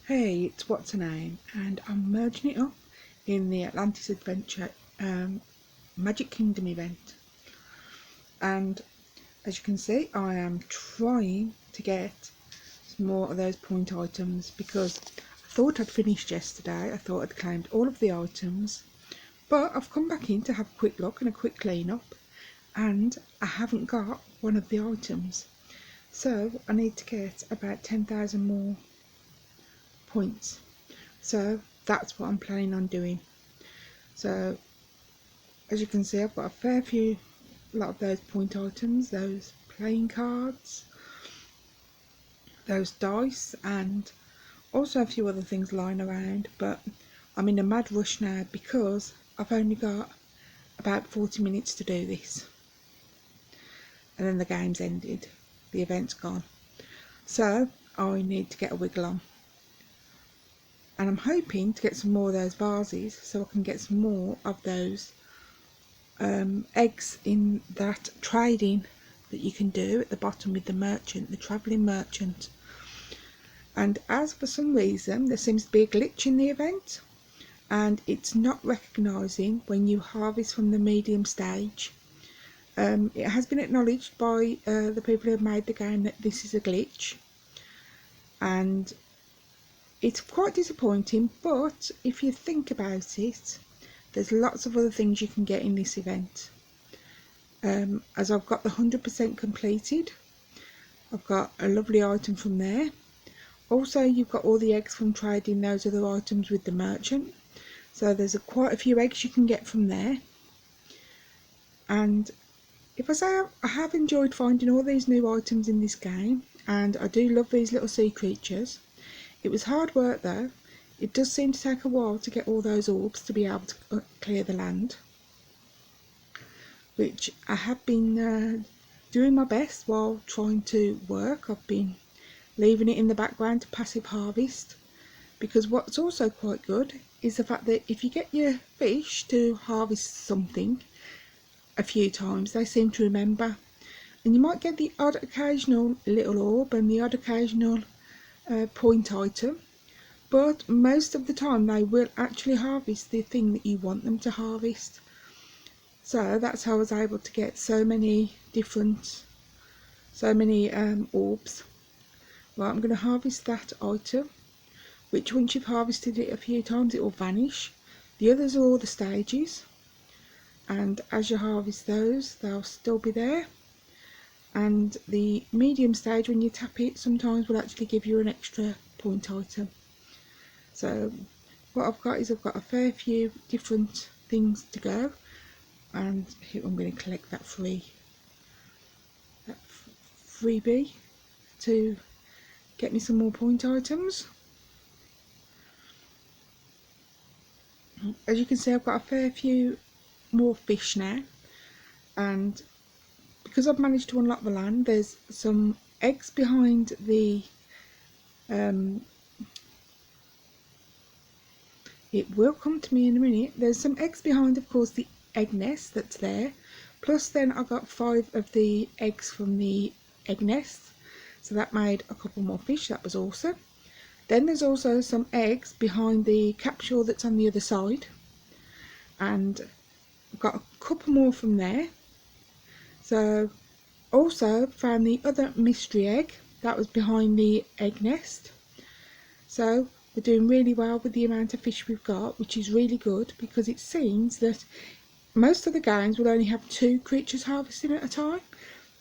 Hey, it's what's her name, and I'm merging it up in the Atlantis Adventure Magic Kingdom event. And as you can see, I am trying to get some more of those point items because I thought I'd finished yesterday. I thought I'd claimed all of the items, but I've come back in to have a quick look and a quick clean up, and I haven't got one of the items. So I need to get about 10,000 more points. So that's what I'm planning on doing. So as you can see, I've got a fair few, lot of those point items, those playing cards, those dice, and also a few other things lying around, but I'm in a mad rush now because I've only got about 40 minutes to do this, and then the game's ended, the event's gone, so I need to get a wiggle on. And I'm hoping to get some more of those vases so I can get some more of those eggs in that trading that you can do at the bottom with the merchant, the travelling merchant. And as for some reason there seems to be a glitch in the event, and it's not recognising when you harvest from the medium stage. It has been acknowledged by the people who have made the game that this is a glitch, and it's quite disappointing, but if you think about it, there's lots of other things you can get in this event. As I've got the 100% completed, I've got a lovely item from there. Also, you've got all the eggs from trading those other items with the merchant, so there's quite a few eggs you can get from there. And if I say I have enjoyed finding all these new items in this game, and I do love these little sea creatures. It was hard work though. It does seem to take a while to get all those orbs to be able to clear the land, which I have been doing my best while trying to work. I've been leaving it in the background to passive harvest, because what's also quite good is the fact that if you get your fish to harvest something a few times, they seem to remember, and you might get the odd occasional little orb and the odd occasional point item, but most of the time they will actually harvest the thing that you want them to harvest. So that's how I was able to get so many orbs. Well, I'm going to harvest that item, which once you've harvested it a few times it will vanish. The others are all the stages, and as you harvest those they'll still be there. And the medium stage, when you tap it, sometimes will actually give you an extra point item. So what I've got is I've got a fair few different things to go, and here I'm going to collect that freebie to get me some more point items. As you can see, I've got a fair few more fish now, and because I've managed to unlock the land, there's some eggs behind the it will come to me in a minute. There's some eggs behind, of course, the egg nest that's there, plus then I got 5 of the eggs from the egg nest, so that made a couple more fish. That was awesome. Then there's also some eggs behind the capsule that's on the other side, and I've got a couple more from there. So also found the other mystery egg that was behind the egg nest. So we're doing really well with the amount of fish we've got, which is really good, because it seems that most of the games will only have 2 creatures harvesting at a time.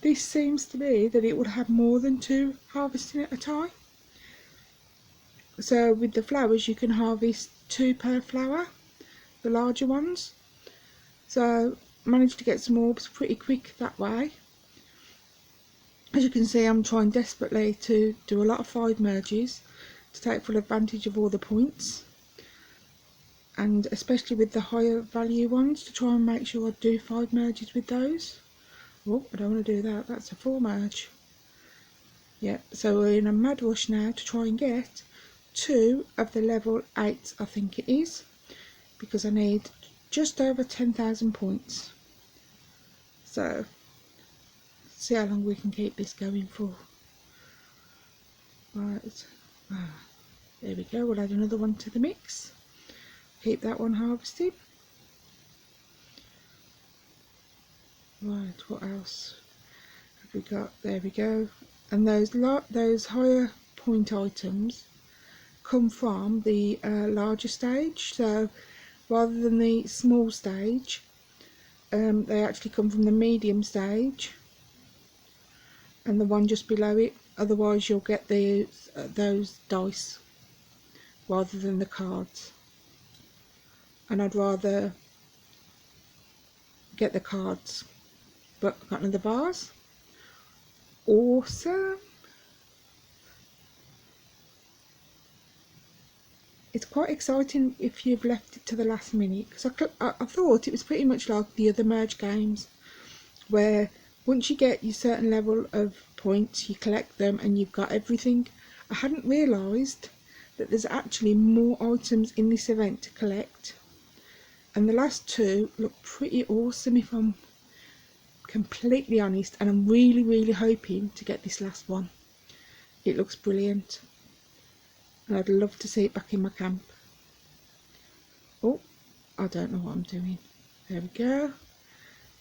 This seems to be that it would have more than 2 harvesting at a time. So with the flowers you can harvest 2 per flower, the larger ones. So managed to get some orbs pretty quick that way. As you can see, I'm trying desperately to do a lot of 5 merges to take full advantage of all the points, and especially with the higher value ones, to try and make sure I do 5 merges with those. Oh, I don't want to do that, that's a 4 merge. Yep, so we're in a mad rush now to try and get 2 of the level 8, I think it is, because I need just over 10,000 points. So see how long we can keep this going for. Right, There we go, we'll add another one to the mix. Keep that one harvested. Right, what else have we got? There we go. And those higher point items come from the larger stage. So rather than the small stage, they actually come from the medium stage and the one just below it. Otherwise you'll get those dice rather than the cards, and I'd rather get the cards. But I've got another vase. Awesome. It's quite exciting if you've left it to the last minute, because I thought it was pretty much like the other merge games, where once you get your certain level of points you collect them and you've got everything. I hadn't realised that there's actually more items in this event to collect, and the last two look pretty awesome if I'm completely honest, and I'm really hoping to get this last one. It looks brilliant and I'd love to see it back in my camp. Oh, I don't know what I'm doing. There we go,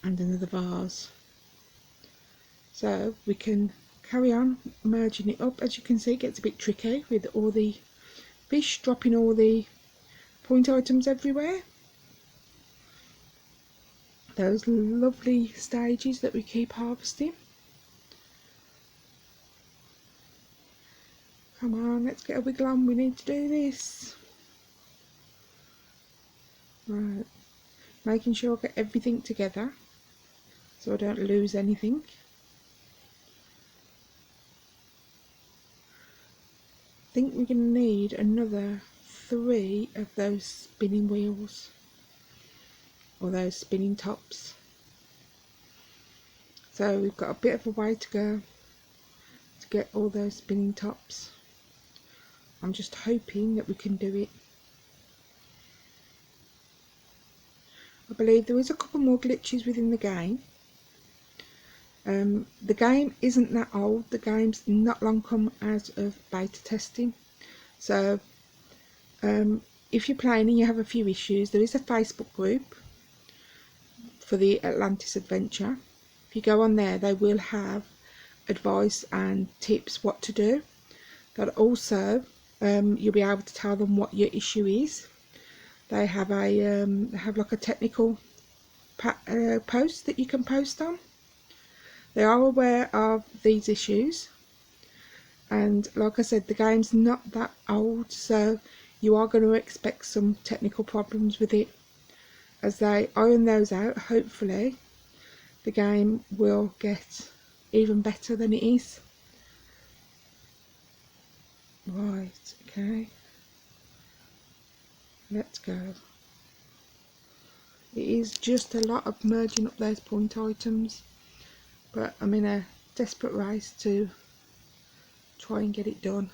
and another vase. So we can carry on merging it up. As you can see, it gets a bit tricky with all the fish dropping all the point items everywhere. Those lovely stages that we keep harvesting. Come on, let's get a wiggle on, we need to do this. Right, making sure I get everything together so I don't lose anything. I think we're going to need another 3 of those spinning wheels, or those spinning tops. So we've got a bit of a way to go to get all those spinning tops. I'm just hoping that we can do it. I believe there is a couple more glitches within the game. The game isn't that old, the game's not long come out of beta testing. So if you're playing and you have a few issues, there is a Facebook group for the Atlantis adventure. If you go on there, they will have advice and tips what to do. But also you'll be able to tell them what your issue is. They have like a technical post that you can post on. They are aware of these issues, and like I said, the game's not that old, so you are going to expect some technical problems with it. As they iron those out, hopefully the game will get even better than it is. Right, okay, let's go. It is just a lot of merging up those point items, but I'm in a desperate race to try and get it done.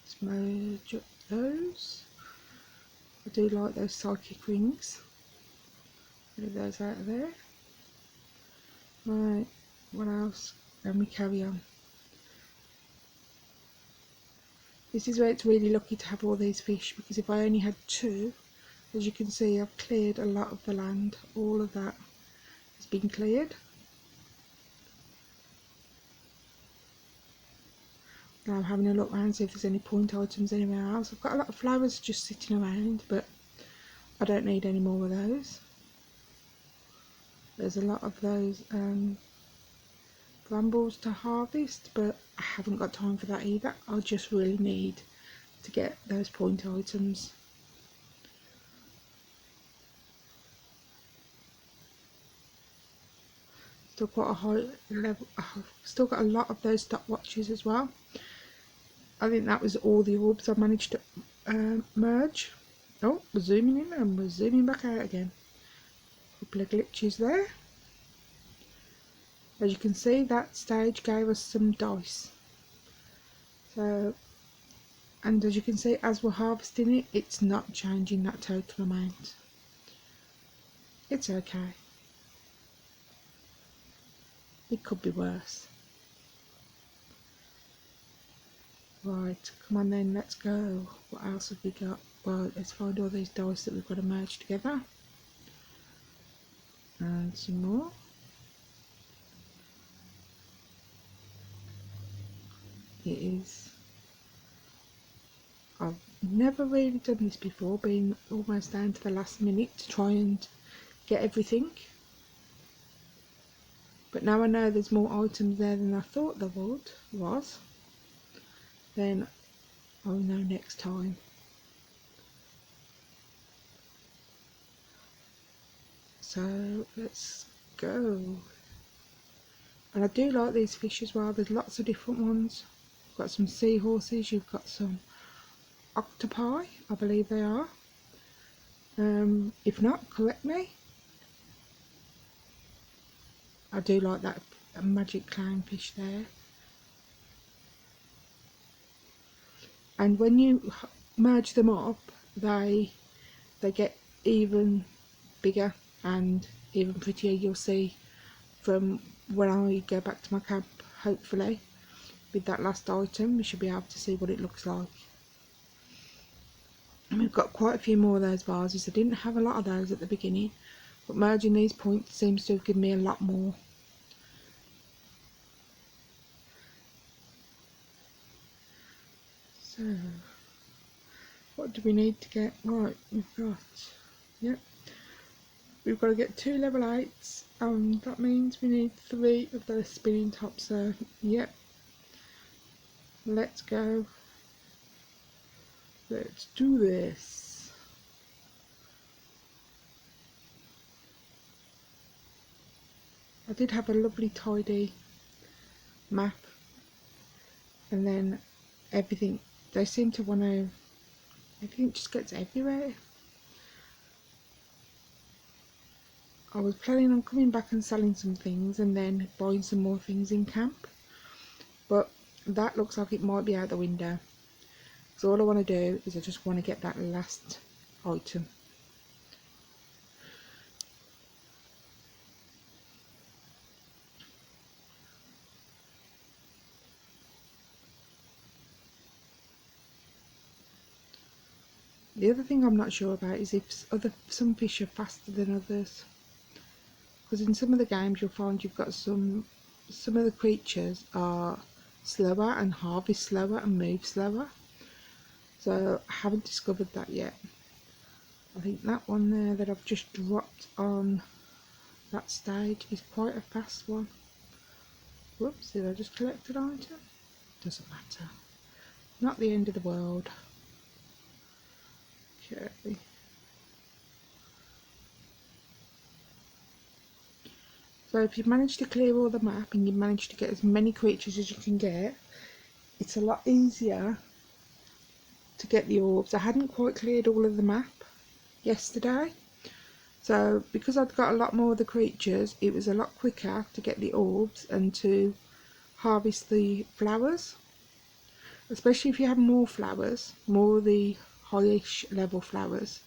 Let's merge up those. I do like those psychic rings. Get those out of there. Right, what else? And we carry on. This is where it's really lucky to have all these fish, because if I only had 2, as you can see, I've cleared a lot of the land. All of that has been cleared. Now I'm having a look around, see if there's any point items anywhere else. I've got a lot of flowers just sitting around, but I don't need any more of those. There's a lot of those brambles to harvest, but I haven't got time for that either. I just really need to get those point items. Still quite a high level. I've still got a lot of those stopwatches as well. I think that was all the orbs I managed to merge. Oh, we're zooming in and we're zooming back out again. A couple of glitches there. As you can see, that stage gave us some dice. So, and as you can see, as we're harvesting it, it's not changing that total amount. It's okay. It could be worse. Right, come on then, let's go. What else have we got? Well, let's find all these dice that we've got to merge together. And some more. It is. I've never really done this before, being almost down to the last minute to try and get everything. But now I know there's more items there than I thought there was. Then I'll know next time. So let's go. And I do like these fish as well. There's lots of different ones. You've got some seahorses, you've got some octopi, I believe they are. If not, correct me. I do like that magic clownfish there. And when you merge them up, they get even bigger and even prettier. You'll see from when I go back to my camp, hopefully with that last item, we should be able to see what it looks like. And we've got quite a few more of those vases. I didn't have a lot of those at the beginning, but merging these points seems to have given me a lot more. So what do we need to get? Right, we've got to get 2 level 8s, and that means we need 3 of those spinning tops. So yep, let's go, let's do this. I did have a lovely tidy map, and then everything, they seem to want to, everything just gets everywhere. I was planning on coming back and selling some things and then buying some more things in camp, but that looks like it might be out the window. So all I want to do is I just want to get that last item. The other thing I'm not sure about is if some fish are faster than others, because in some of the games you'll find you've got some of the creatures are slower and harvest slower and move slower. So I haven't discovered that yet. I think that one there that I've just dropped on that stage is quite a fast one. Whoops, did I just collect an item? Doesn't matter. Not the end of the world. Okay. So if you've managed to clear all the map and you've managed to get as many creatures as you can get, it's a lot easier to get the orbs. I hadn't quite cleared all of the map yesterday, so because I'd got a lot more of the creatures, it was a lot quicker to get the orbs and to harvest the flowers, especially if you have more flowers, more of the highish level flowers,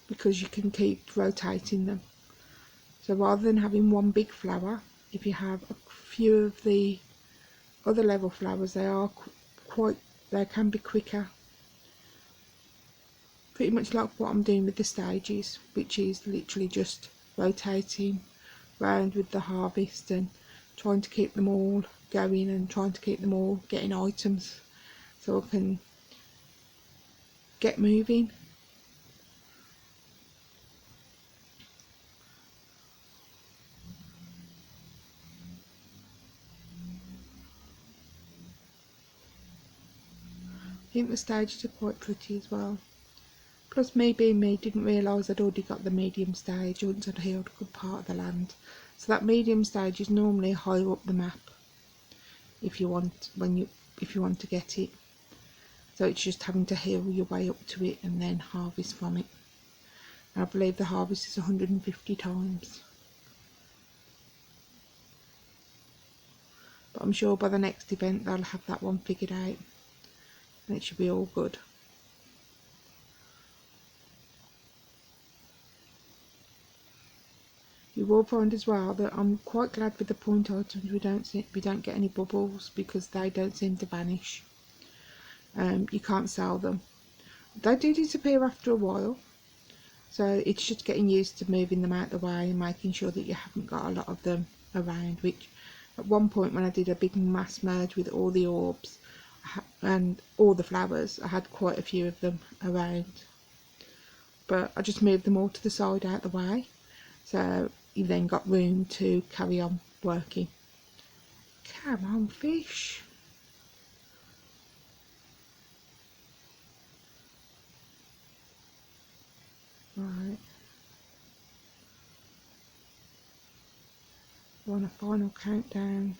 because you can keep rotating them. So rather than having one big flower, if you have a few of the other level flowers, they can be quicker. Pretty much like what I'm doing with the stages, which is literally just rotating round with the harvest and trying to keep them all going and trying to keep them all getting items so I can get moving. I think the stages are quite pretty as well. Plus me being me, didn't realise I'd already got the medium stage once I'd healed a good part of the land. So that medium stage is normally higher up the map if you want to get it. So it's just having to heal your way up to it and then harvest from it. And I believe the harvest is 150 times. But I'm sure by the next event they'll have that one figured out and it should be all good. You will find as well that I'm quite glad with the point items we don't get any bubbles, because they don't seem to vanish. you can't sell them. They do disappear after a while, so it's just getting used to moving them out the way and making sure that you haven't got a lot of them around, which at one point when I did a big mass merge with all the orbs and all the flowers, I had quite a few of them around, but I just moved them all to the side out the way, so you then got room to carry on working. Come on, fish. Right, we're on a final countdown.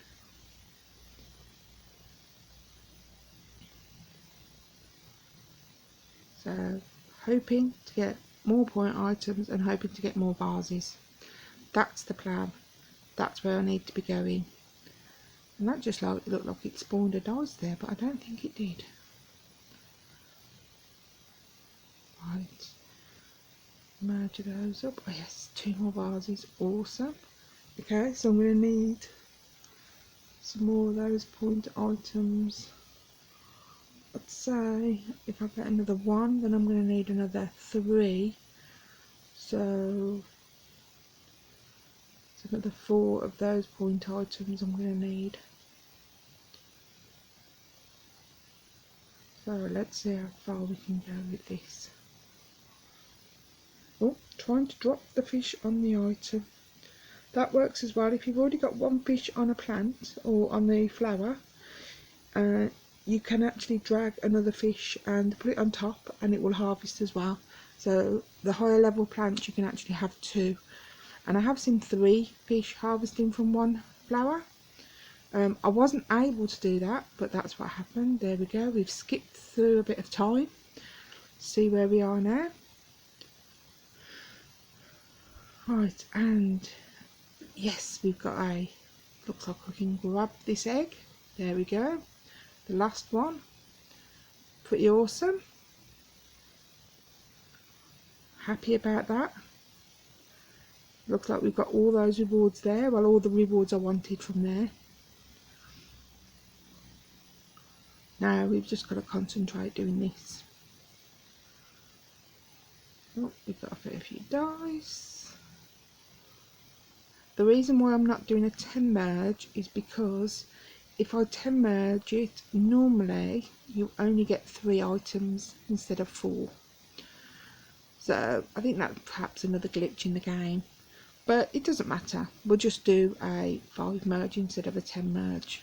So hoping to get more point items and hoping to get more vases. That's the plan. That's where I need to be going. And that just looked like it spawned a dice there, but I don't think it did. Right, merge those up. Oh yes, 2 more vases, awesome. Okay, so I'm going to need some more of those point items. I'd say if I get another 1, then I'm going to need another 3. So it's another 4 of those point items I'm going to need. So let's see how far we can go with this. Oh, trying to drop the fish on the item. That works as well if you've already got 1 fish on a plant or on the flower. You can actually drag another fish and put it on top and it will harvest as well. So the higher level plants you can actually have 2, and I have seen 3 fish harvesting from 1 flower. I wasn't able to do that, but that's what happened. There we go, we've skipped through a bit of time. See where we are now. Right, and yes, we've got a, looks like we can grab this egg. There we go, the last one. Pretty awesome. Happy about that. Looks like we've got all those rewards there. Well, all the rewards I wanted from there. Now we've just got to concentrate doing this. Oh, we've got a fair few dice. The reason why I'm not doing a 10 merge is because if I 10 merge it, normally you only get 3 items instead of 4. So I think that's perhaps another glitch in the game, but it doesn't matter. We'll just do a 5 merge instead of a 10 merge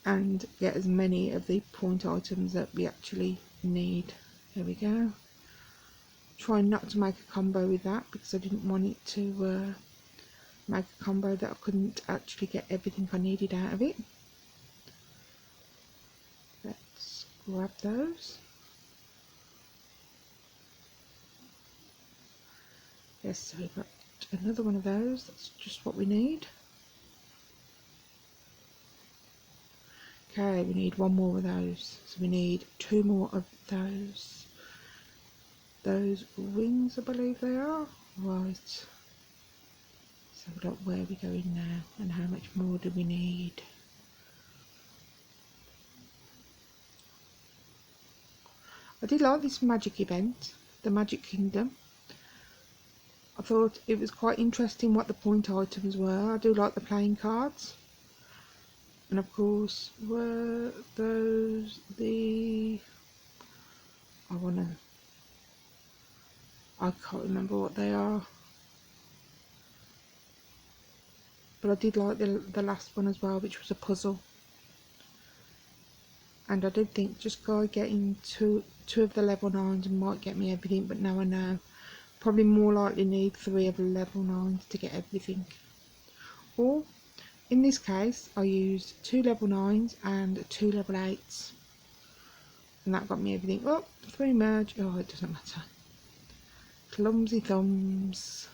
and get as many of the point items that we actually need. There we go. Try not to make a combo with that because I didn't want it to make a combo that I couldn't actually get everything I needed out of it. Let's grab those. Yes, so we've got another one of those. That's just what we need. Okay, we need 1 more of those. So we need 2 more of those. Those wings, I believe they are. Right. So look where we're going now and how much more do we need. I did like this magic event, the Magic Kingdom. I thought it was quite interesting what the point items were. I do like the playing cards. And of course, were those the... I can't remember what they are. But I did like the last one as well, which was a puzzle. And I did think just getting two of the level 9s might get me everything, but now I know. Probably more likely need 3 of the level 9s to get everything. Or, in this case, I used 2 level 9s and 2 level 8s. And that got me everything. Oh, 3 merge. Oh, it doesn't matter. Clumsy thumbs.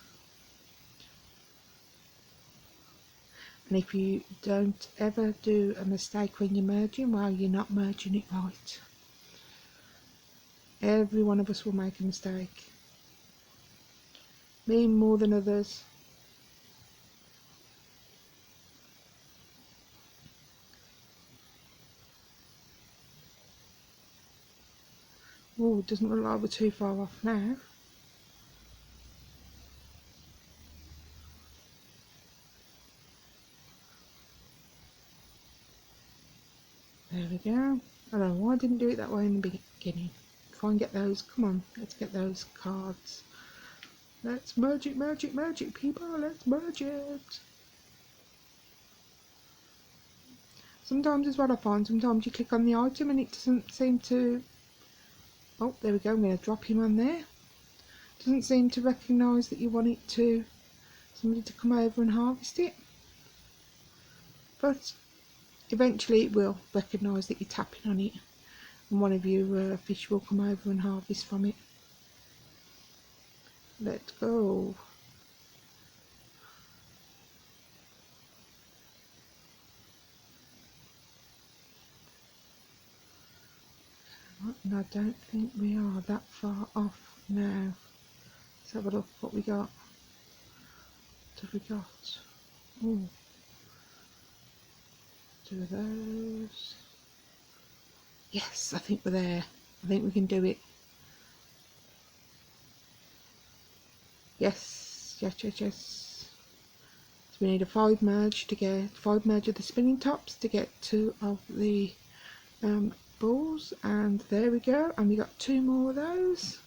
And if you don't ever do a mistake when you're merging, well, you're not merging it right. Every one of us will make a mistake. Me more than others. Oh, it doesn't look like we're too far off now. There we go. I don't know why I didn't do it that way in the beginning. Try and get those. Come on, let's get those cards. Let's merge it, merge it, merge it, people. Let's merge it. Sometimes is what I find. Sometimes you click on the item and it doesn't seem to... Oh, there we go. I'm going to drop him on there. Doesn't seem to recognise that you want it to... somebody to come over and harvest it. But eventually it will recognise that you're tapping on it. And one of you fish will come over and harvest from it. Let's go. And I don't think we are that far off now. Let's have a look what we got. What have we got? Ooh. 2 of those. Yes, I think we're there. I think we can do it. Yes, yes, yes, yes. So we need a 5 merge to get 5 merge of the spinning tops to get 2 of the balls, and there we go. And we got 2 more of those.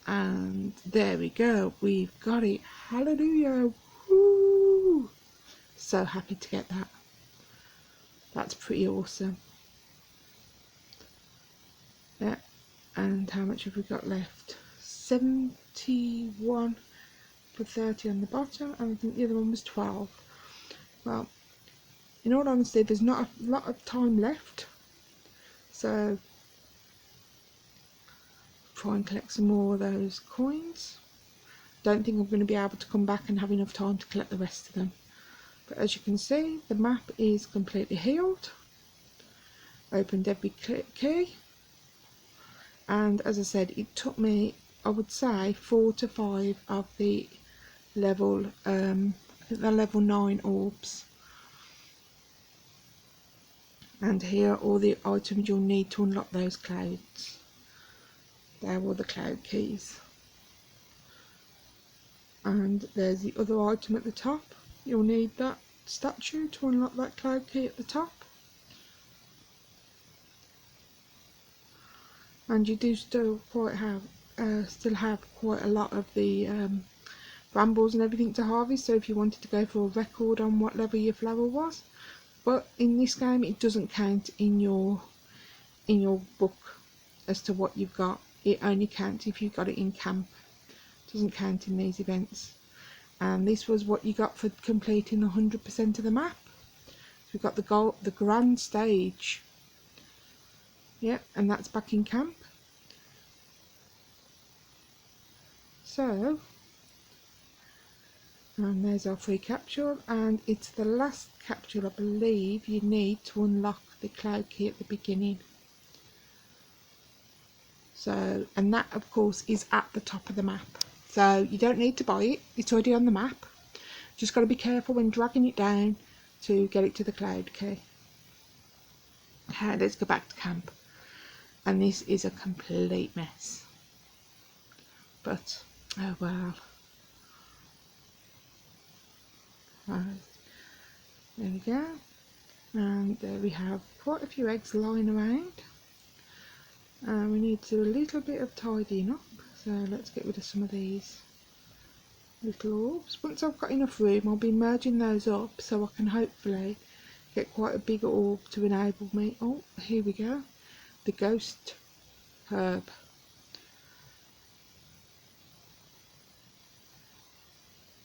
And there we go. We've got it. Hallelujah! Woo! So happy to get that. That's pretty awesome. Yeah. And how much have we got left? 71 for 30 on the bottom, and I think the other one was 12. Well, in all honesty, there's not a lot of time left, so try and collect some more of those coins. Don't think I'm going to be able to come back and have enough time to collect the rest of them. But as you can see, the map is completely healed. Opened every key, and as I said, it took me, I would say, 4 to 5 of the level, I think they're level 9 orbs. And here are all the items you'll need to unlock those clouds. They're all the cloud keys. And there's the other item at the top. You'll need that statue to unlock that cloud key at the top. And you do still have quite a lot of the brambles and everything to harvest, so if you wanted to go for a record on what level your flower was. But in this game it doesn't count in your book as to what you've got. It only counts if you got it in camp. It doesn't count in these events. And this was what you got for completing 100% of the map. So we got the grand stage. Yep, and that's back in camp. So, and there's our free capsule, and it's the last capsule I believe you need to unlock the cloud key at the beginning. So, and that of course is at the top of the map. So you don't need to buy it, it's already on the map. Just got to be careful when dragging it down to get it to the cloud key. Okay, let's go back to camp. And this is a complete mess. But, oh well. Right, there we go. And there we have quite a few eggs lying around. And we need to do a little bit of tidying up. So let's get rid of some of these little orbs. Once I've got enough room, I'll be merging those up so I can hopefully get quite a big orb to enable me. Oh, here we go. The ghost herb.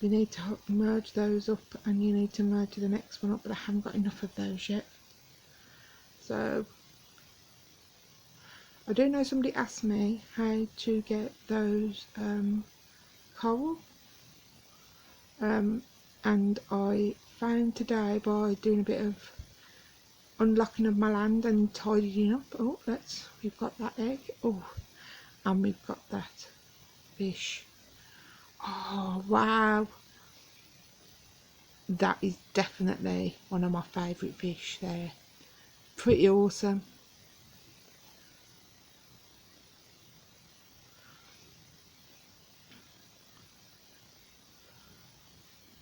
We need to merge those up, and you need to merge the next one up, but I haven't got enough of those yet. So I do know somebody asked me how to get those coral, and I found today by doing a bit of unlocking of my land and tidying up. Oh, we've got that egg. Oh, and we've got that fish. Oh wow, that is definitely one of my favourite fish there. Pretty awesome.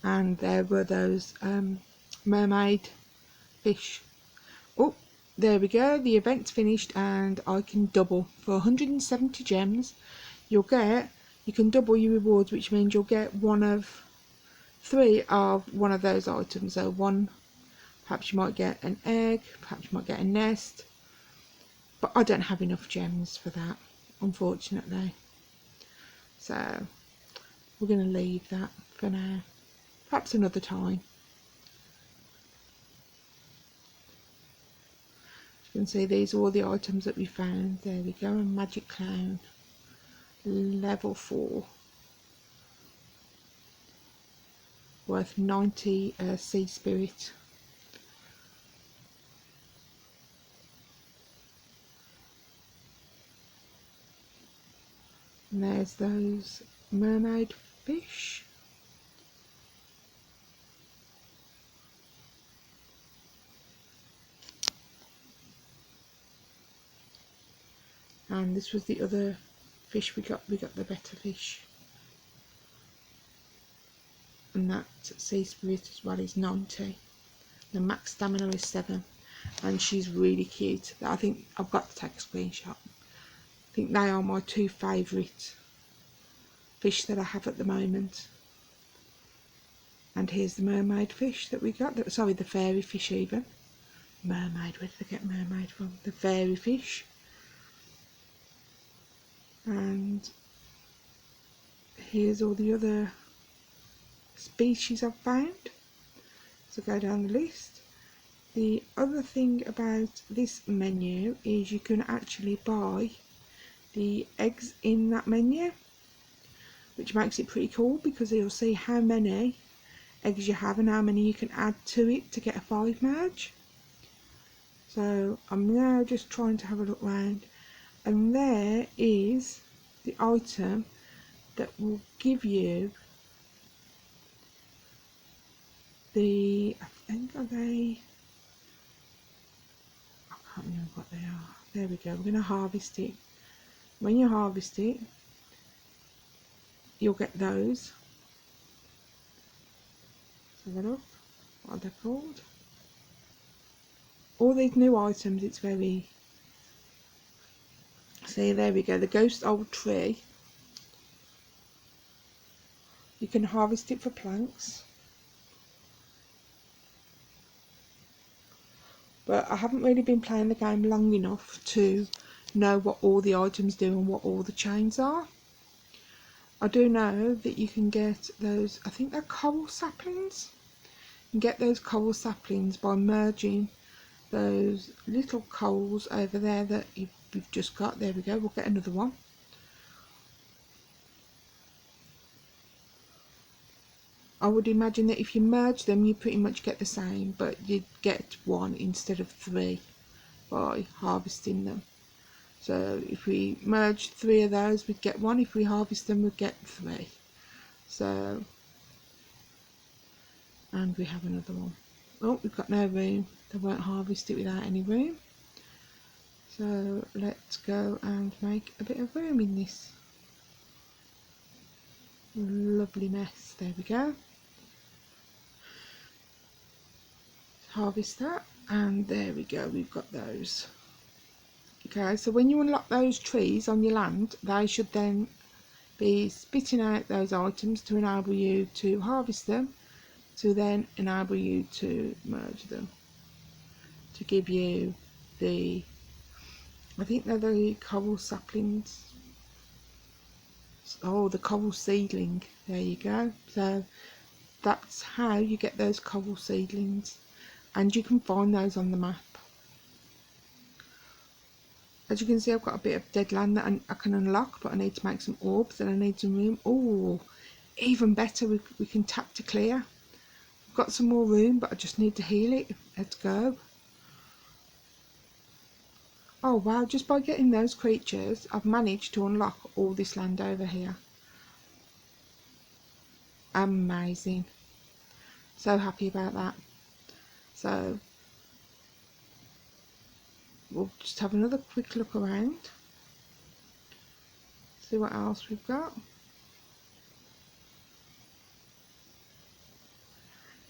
and there were those mermaid fish. Oh, there we go, the event's finished, and I can double for 170 gems. You can double your rewards, which means you'll get one of 3 of one of those items. So one, perhaps you might get an egg, perhaps you might get a nest, but I don't have enough gems for that, unfortunately. So we're going to leave that for now, perhaps another time. You can see these are all the items that we found. There we go, a magic clown, level 4, worth 90 sea spirit. And there's those mermaid fish. And this was the other fish we got the better fish. And that sea spirit as well is 90. The max stamina is 7. And she's really cute. I think I've got to take a screenshot. I think they are my 2 favourite fish that I have at the moment. And here's the mermaid fish that we got. Sorry, the fairy fish even. Mermaid, where did I get mermaid from? The fairy fish. And here's all the other species I've found. So go down the list. The other thing about this menu is you can actually buy the eggs in that menu, which makes it pretty cool because you'll see how many eggs you have and how many you can add to it to get a 5 merge. So I'm now just trying to have a look around, and there is the item that will give you the, I think are they, I can't remember what they are. There we go, we're going to harvest it. When you harvest it, you'll get those. Let's have a look what they're called. All these new items, it's very, see there we go, the ghost old tree. You can harvest it for planks. But I haven't really been playing the game long enough to know what all the items do and what all the chains are. I do know that you can get those, I think they're coral saplings. You can get those coral saplings by merging those little corals over there that we've just got. There we go, we'll get another one. I would imagine that if you merge them you pretty much get the same, but you'd get 1 instead of 3 by harvesting them. So if we merge 3 of those we'd get 1, if we harvest them we'd get 3. So, and we have another one. Oh, we've got no room, they won't harvest it without any room. So let's go and make a bit of room in this lovely mess. There we go. Harvest that, and there we go, we've got those. Okay, so when you unlock those trees on your land, they should then be spitting out those items to enable you to harvest them, to then enable you to merge them, to give you the, I think they're the coral saplings. Oh, the coral seedling, there you go. So that's how you get those coral seedlings, and you can find those on the map. As you can see, I've got a bit of dead land that I can unlock, but I need to make some orbs and I need some room. Oh, even better, we can tap to clear. I've got some more room, but I just need to heal it. Let's go. Oh wow, just by getting those creatures, I've managed to unlock all this land over here. Amazing. So happy about that. So we'll just have another quick look around, see what else we've got.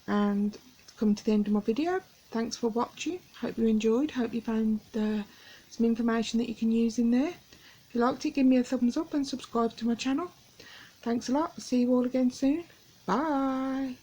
and it's come to the end of my video. Thanks for watching. Hope you enjoyed. Hope you found some information that you can use in there. If you liked it, give me a thumbs up and subscribe to my channel. Thanks a lot. See you all again soon. Bye.